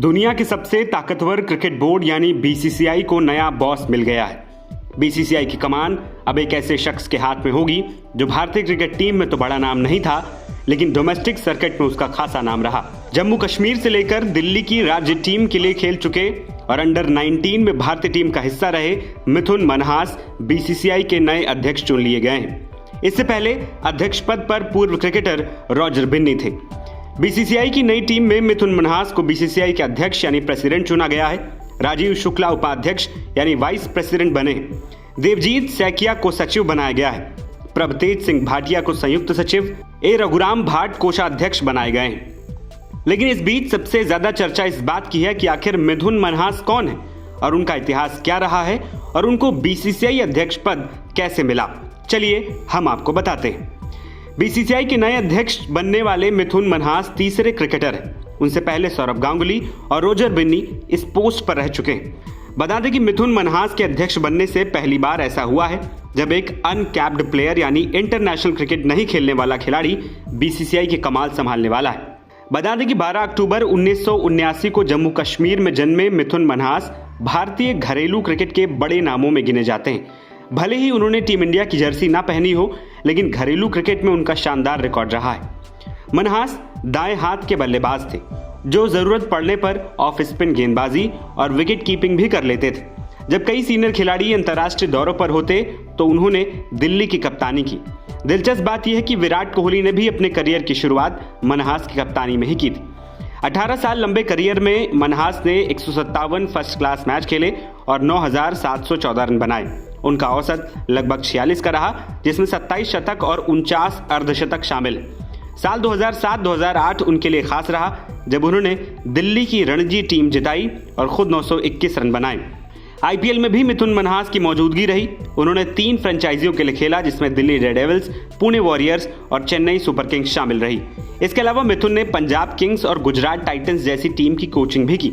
दुनिया के सबसे ताकतवर क्रिकेट बोर्ड यानी बीसीसीआई को नया बॉस मिल गया है। बीसीसीआई की कमान अब एक ऐसे शख्स के हाथ में होगी जो भारतीय क्रिकेट टीम में तो बड़ा नाम नहीं था, लेकिन डोमेस्टिक सर्किट में उसका खासा नाम रहा। जम्मू कश्मीर से लेकर दिल्ली की राज्य टीम के लिए खेल चुके और अंडर 19 में भारतीय टीम का हिस्सा रहे मिथुन मनहास बीसीसीआई के नए अध्यक्ष चुन लिए गए हैं। इससे पहले अध्यक्ष पद पर पूर्व क्रिकेटर रॉजर बिन्नी थे। बीसीसीआई की नई टीम में मिथुन मनहास को बीसीसीआई के अध्यक्ष यानी प्रेसिडेंट चुना गया है। राजीव शुक्ला उपाध्यक्ष यानी वाइस प्रेसिडेंट बने। देवजीत सैकिया को सचिव बनाया गया है। प्रभतेज सिंह भाटिया को संयुक्त सचिव, ए रघुराम भाट कोषाध्यक्ष बनाए गए हैं। लेकिन इस बीच सबसे ज्यादा चर्चा इस बात की है कि आखिर मिथुन मनहास कौन है और उनका इतिहास क्या रहा है और उनको बीसीसीआई अध्यक्ष पद कैसे मिला। चलिए हम आपको बताते हैं। बीसीसीआई के नए अध्यक्ष बनने वाले मिथुन मनहास तीसरे क्रिकेटर हैं। उनसे पहले सौरभ गांगुली और रोजर बिन्नी इस पोस्ट पर रह चुके हैं। बता दें कि मिथुन मनहास के अध्यक्ष बनने से पहली बार ऐसा हुआ है जब एक अनकैप्ड प्लेयर यानी इंटरनेशनल क्रिकेट नहीं खेलने वाला खिलाड़ी बीसीसीआई के कमाल संभालने वाला है। बता दें कि 12 अक्टूबर 1979 को जम्मू कश्मीर में जन्मे मिथुन मनहास भारतीय घरेलू क्रिकेट के बड़े नामों में गिने जाते हैं। भले ही उन्होंने टीम इंडिया की जर्सी ना पहनी हो, लेकिन घरेलू क्रिकेट में उनका शानदार रिकॉर्ड रहा है। मनहास दाएं हाथ के बल्लेबाज थे जो जरूरत पड़ने पर ऑफ स्पिन गेंदबाजी और विकेट कीपिंग भी कर लेते थे। जब कई सीनियर खिलाड़ी अंतर्राष्ट्रीय दौरों पर होते तो उन्होंने दिल्ली की कप्तानी की। दिलचस्प बात यह है कि विराट कोहली ने भी अपने करियर की शुरुआत मनहास की कप्तानी में ही की थी। 18 साल लंबे करियर में मनहास ने 157 फर्स्ट क्लास मैच खेले और 9,714 रन बनाए। उनका औसत लगभग 46 का रहा, जिसमें 27 शतक और 49 अर्धशतक शामिल। साल 2007-2008 उनके लिए खास रहा जब उन्होंने दिल्ली की रणजी टीम जिताई और खुद 921 रन बनाए। आईपीएल में भी मिथुन मनहास की मौजूदगी रही। उन्होंने 3 फ्रेंचाइजियों के लिए खेला, जिसमें दिल्ली डेयरडेविल्स, पुणे वॉरियर्स और चेन्नई सुपर किंग्स शामिल रही। इसके अलावा मिथुन ने पंजाब किंग्स और गुजरात टाइटंस जैसी टीम की कोचिंग भी की।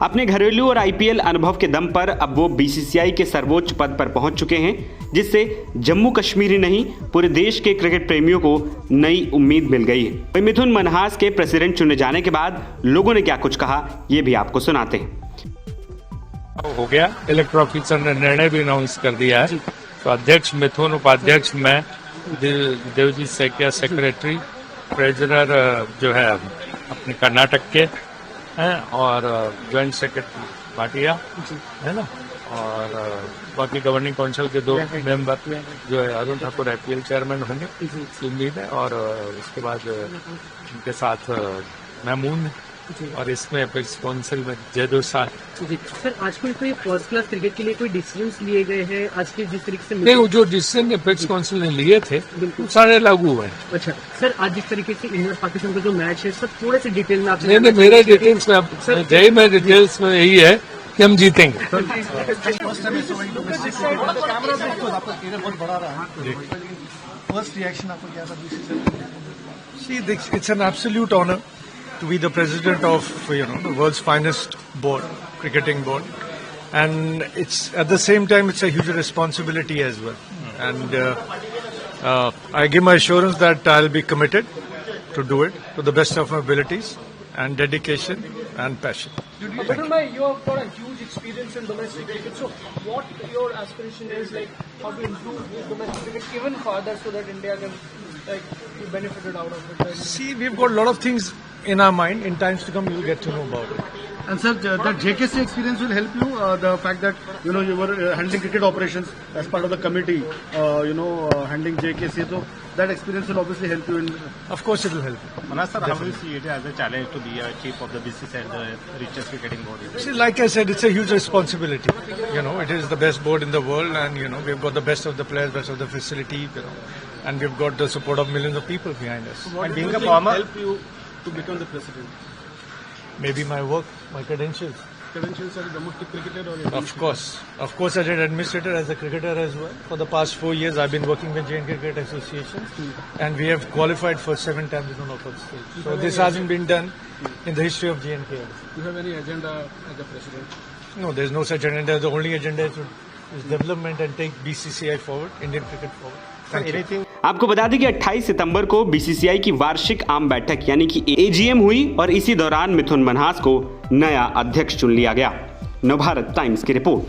अपने घरेलू और आईपीएल अनुभव के दम पर अब वो बीसीसीआई के सर्वोच्च पद पर पहुंच चुके हैं, जिससे जम्मू कश्मीर ही नहीं पूरे देश के क्रिकेट प्रेमियों को नई उम्मीद मिल गई है। मिथुन मनहास के प्रेसिडेंट चुने जाने के बाद लोगों ने क्या कुछ कहा, ये भी आपको सुनाते हैं। हो गया, इलेक्टोरल ऑफिसर ने निर्णय भी अनाउंस कर दिया है। तो अध्यक्ष मिथुन, उपाध्यक्ष मैं, देवजीत सैकिया सेक्रेटरी, ट्रेजरर जो है अपने कर्नाटक के हैं और ज्वाइंट सेक्रेटरी भाटिया है ना, और बाकी गवर्निंग काउंसिल के 2 मेंबर जो है अरुण ठाकुर आईपीएल चेयरमैन होंगे टीम लीड है, और उसके बाद उनके साथ महमूद और इसमें एपेक्स काउंसिल में जयदो साल। सर, आजकल कोई फर्स्ट क्लास क्रिकेट के लिए कोई डिसीजन लिए गए हैं आज के जिस तरीके से? नहीं, जो डिसीजन एपेक्स काउंसिल ने लिए थे सारे लागू हुए। अच्छा सर, आज जिस तरीके से इंडिया पाकिस्तान का जो मैच है सर, थोड़े से डिटेल में आपसे। नहीं, मेरे डिटेल्स में मैं डिटेल्स में यही है कि हम जीतेंगे। फर्स्ट रिएक्शन आपको क्या था? See, it's an absolute honor to be the president of the world's finest board, cricketing board, and it's at the same time it's a huge responsibility as well. And I give my assurance that I'll be committed to do it to the best of my abilities and dedication and passion. Mithun bhai, you have got a huge experience in domestic cricket. So, what your aspiration is, like how to improve domestic cricket even further so that India can be benefited out of it? See, we've got a lot of things in our mind. In times to come, you'll get to know about it. And sir, that JKC experience will help you. The fact that you were handling cricket operations as part of the committee, handling JKC, so that experience will obviously help you. Of course, it will help you. Manas sir, how do you see it as a challenge to be a chief of the BCCI, the richest cricketing body? See, like I said, it's a huge responsibility. It is the best board in the world, and we've got the best of the players, best of the facility, and we've got the support of millions of people behind us. So what and being a farmer help you to become the president? Maybe my work, my credentials. Credentials as a domestic cricketer or Of course, as an administrator, as a cricketer as well. For the past 4 years, I've been working with Jain Cricket Association, and we have qualified for 7 times in the knockout stage. So this hasn't been done in the history of JNK. Do you have any agenda as a president? No, there's no such agenda. The only agenda is development and take BCCI forward, Indian cricket forward. आपको बता दें कि 28 सितंबर को BCCI की वार्षिक आम बैठक यानी कि एजीएम हुई और इसी दौरान मिथुन मन्हास को नया अध्यक्ष चुन लिया गया। नवभारत टाइम्स की रिपोर्ट।